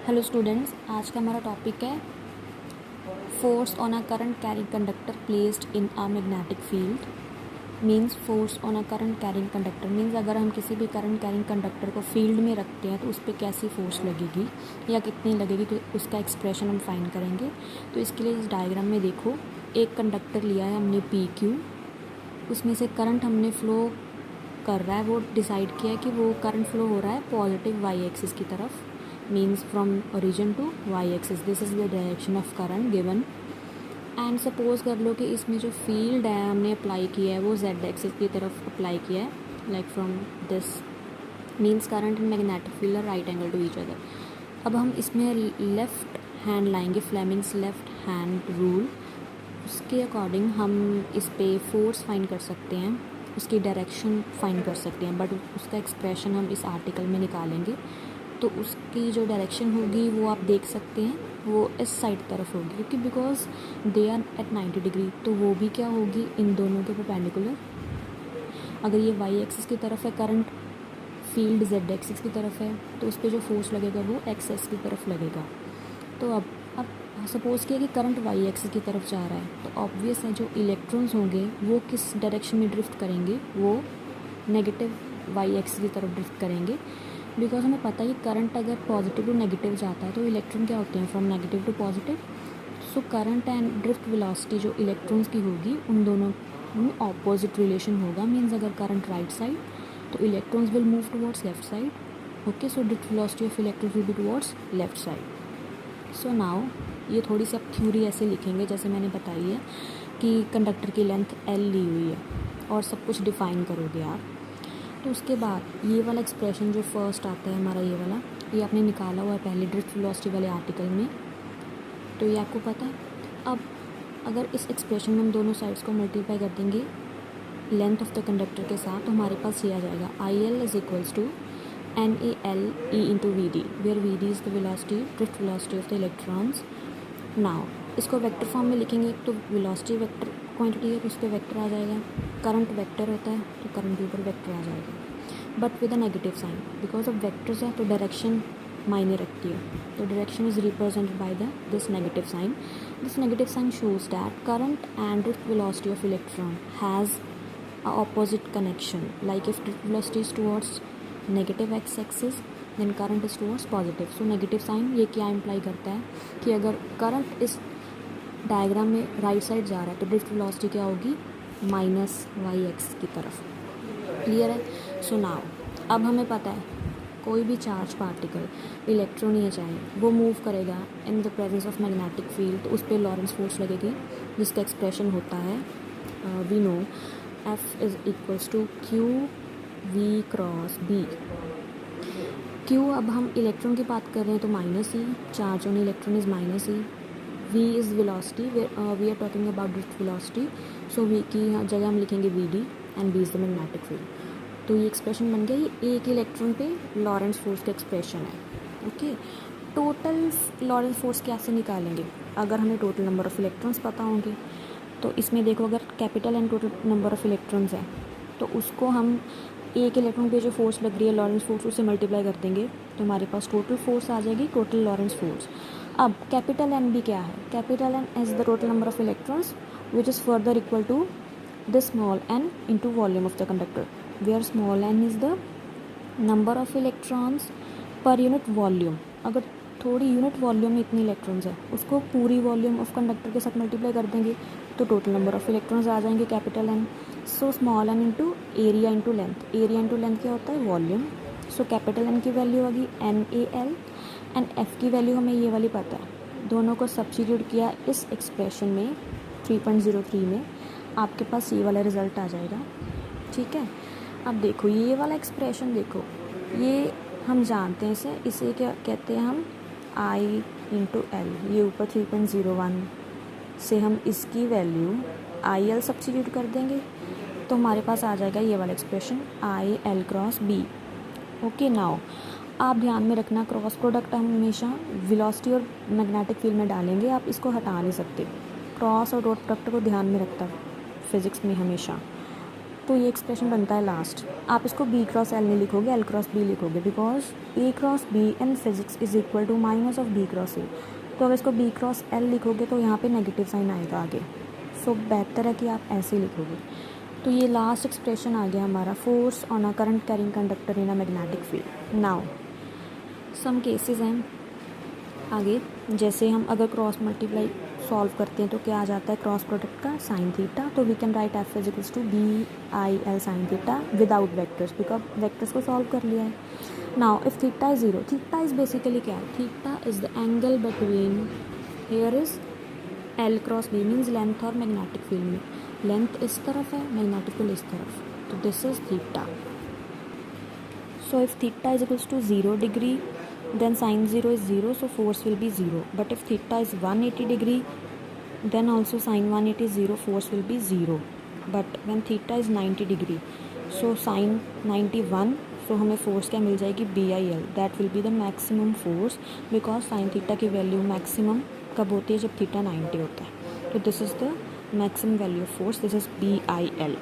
Hello students, आज का हमारा टॉपिक है force on a current carrying conductor placed in a magnetic field. Means force on a current carrying conductor means अगर हम किसी भी करंट कैरिंग कंडक्टर को फील्ड में रखते हैं तो उस पर कैसी फोर्स लगेगी या कितनी लगेगी, तो उसका एक्सप्रेशन हम फाइंड करेंगे। तो इसके लिए इस डायग्राम में देखो, एक कंडक्टर लिया है हमने पी क्यू, उसमें से करंट हमने फ्लो कर रहा है, वो डिसाइड किया है कि वो करंट फ्लो हो रहा है पॉजिटिव वाई एक्सिस की तरफ, means from origin to y axis. this is the direction of current given and suppose कर लो कि इसमें जो फील्ड है हमने अप्लाई किया है वो z एक्सिस की तरफ अप्लाई किया है, like from this means current and magnetic field are right angle to each other. अब हम इसमें लेफ़्ट हैंड लाएंगे, फ्लेमिंग्स लेफ़्ट हैंड रूल, उसके अकॉर्डिंग हम इस पे फोर्स फाइंड कर सकते हैं, उसकी डायरेक्शन फाइंड कर सकते हैं, बट उसका एक्सप्रेशन हम इस आर्टिकल में निकालेंगे। तो उसकी जो डायरेक्शन होगी वो आप देख सकते हैं, वो इस साइड तरफ होगी, क्योंकि because they are at 90 degree, तो वो भी क्या होगी, इन दोनों के परपेंडिकुलर। अगर ये वाई एक्सिस की तरफ है करंट, फील्ड जेड एक्सिस की तरफ है, तो उस पर जो फोर्स लगेगा वो एक्स एक्स की तरफ लगेगा। तो अब सपोज़ किया कि करंट वाई एक्सिस की तरफ जा रहा है, तो ऑब्वियस है जो इलेक्ट्रॉन्स होंगे वो किस डायरेक्शन में ड्रिफ्ट करेंगे, वो नेगेटिव वाई एक्सिस की तरफ ड्रिफ्ट करेंगे। बिकॉज हमें पता है कि करंट अगर पॉजिटिव टू नेगेटिव जाता है तो इलेक्ट्रॉन क्या होते हैं, from negative to positive. So current and drift velocity जो इलेक्ट्रॉन्स की होगी उन दोनों में ऑपोजिट रिलेशन होगा। मीन्स अगर करंट राइट साइड तो electrons will move towards left side. Okay, so drift velocity of electron will be towards left side. So now ये थोड़ी सी अब थ्योरी ऐसे लिखेंगे जैसे मैंने बताई है कि कंडक्टर की लेंथ एल ली हुई है और सब कुछ डिफाइन करोगे आप। तो उसके बाद ये वाला एक्सप्रेशन जो फर्स्ट आता है हमारा, ये वाला, ये आपने निकाला हुआ है पहले ड्रिफ्ट वेलोसिटी वाले आर्टिकल में, तो ये आपको पता है। अब अगर इस एक्सप्रेशन में हम दोनों साइड्स को मल्टीप्लाई कर देंगे लेंथ ऑफ द कंडक्टर के साथ, तो हमारे पास ये आ जाएगा I L is equals to N A L E into V D, where V D is the velocity, drift velocity of the electrons. Now इसको वेक्टर फॉर्म में लिखेंगे, तो वेलोसिटी वेक्टर क्वांटिटी है तो उस पर वेक्टर आ जाएगा, करंट वेक्टर होता है तो करंट के ऊपर वेक्टर आ जाएगा, but with a negative sign. Because of vectors है तो डायरेक्शन मायने रखती है, तो direction is represented by this negative sign. This negative sign shows that current and drift velocity of electron has a opposite connection, like if drift velocity is towards negative X axis then current is towards positive. So negative sign ये क्या imply करता है कि अगर current इस diagram में right side जा रहा है तो ड्रिफ्ट वेलोसिटी क्या होगी, माइनस वाई एक्स की तरफ। क्लियर है? सो नाउ अब हमें पता है कोई भी चार्ज पार्टिकल, इलेक्ट्रॉन या चाहे, वो मूव करेगा in the presence of magnetic field, तो उस पर लॉरेंस फोर्स लगेगी, जिसका एक्सप्रेशन होता है we know F is equals to Q V cross B. Q, अब हम इलेक्ट्रॉन की बात कर रहे हैं तो minus E, charge on electron is minus E. v is velocity, we are talking about drift velocity, so v की जगह हम लिखेंगे V D and v is the magnetic field. तो ये एक्सप्रेशन बन गया, ये एक इलेक्ट्रॉन पे लॉरेंस फोर्स का एक्सप्रेशन है। ओके, टोटल लॉरेंस फोर्स कैसे निकालेंगे, अगर हमें टोटल नंबर ऑफ़ इलेक्ट्रॉन्स पता होंगे तो इसमें देखो, अगर capital and total number of electrons है तो उसको हम एक इलेक्ट्रॉन पे जो फोर्स लग रही है लॉरेंस फोर्स, उससे मल्टीप्लाई कर देंगे तो हमारे पास टोटल फोर्स आ जाएगी, टोटल लॉरेंस फोर्स। अब कैपिटल एन भी क्या है, capital N is the total number of electrons which is further equal to the small N into volume of the conductor, where small N is the number of electrons per unit volume. अगर थोड़ी unit volume में इतनी electrons है, उसको पूरी volume of conductor के साथ multiply कर देंगे तो टोटल नंबर ऑफ इलेक्ट्रॉन्स आ जाएंगे capital N. So small N into area into length, area into length क्या होता है, वॉल्यूम। सो कैपिटल एन की वैल्यू होगी N A L and F की वैल्यू हमें ये वाली पता है। दोनों को सब्स्टिट्यूट किया इस एक्सप्रेशन में 3.03 में, आपके पास ये वाला रिज़ल्ट आ जाएगा। ठीक है, अब देखो ये वाला एक्सप्रेशन देखो, ये हम जानते हैं इसे क्या कहते हैं हम, I इंटू एल, ये ऊपर 3.01 से हम इसकी वैल्यू आई एल सब्स्टिट्यूट कर देंगे तो हमारे पास आ जाएगा ये वाला expression I L cross B. Okay, now आप ध्यान में रखना, क्रॉस प्रोडक्ट हम हमेशा वेलोसिटी और मैग्नेटिक फील्ड में डालेंगे, आप इसको हटा नहीं सकते। क्रॉस और डॉट प्रोडक्ट को ध्यान में रखता फिज़िक्स में हमेशा। तो ये एक्सप्रेशन बनता है लास्ट। आप इसको बी क्रॉस एल नहीं लिखोगे, एल क्रॉस बी लिखोगे, because A cross B in physics is equal to minus of B cross A. तो अब इसको बी क्रॉस एल लिखोगे तो यहाँ पे नेगेटिव साइन आएगा आगे। सो बेहतर है कि आप ऐसे ही लिखोगे। तो ये लास्ट एक्सप्रेशन आ गया हमारा, force on a current carrying conductor in a magnetic field. Now some cases हैं आगे, जैसे हम अगर क्रॉस मल्टीप्लाई सॉल्व करते हैं तो क्या आ जाता है क्रॉस प्रोडक्ट का साइन थीटा। तो we can write F is equals to B I L sine theta without vectors, because vectors को सॉल्व कर लिया है। Now if theta is zero, theta is basically क्या है, theta is the angle between, here is L cross B means length और magnetic field में length इस तरफ है, मैग्नेटिक फील्ड इस तरफ, तो this is theta. So if theta is equals to 0 degree then sin 0 is 0, so force will be 0. But if theta is 180 degree, then also sin 180 is 0, force will be 0. But when theta is 90 degree, so sin 91, so हमें force क्या मिल जाएगी BIL, that will be the maximum force, because sin theta की value maximum कब होती है, जब theta 90 होता है। तो this is the maximum value of force, this is BIL.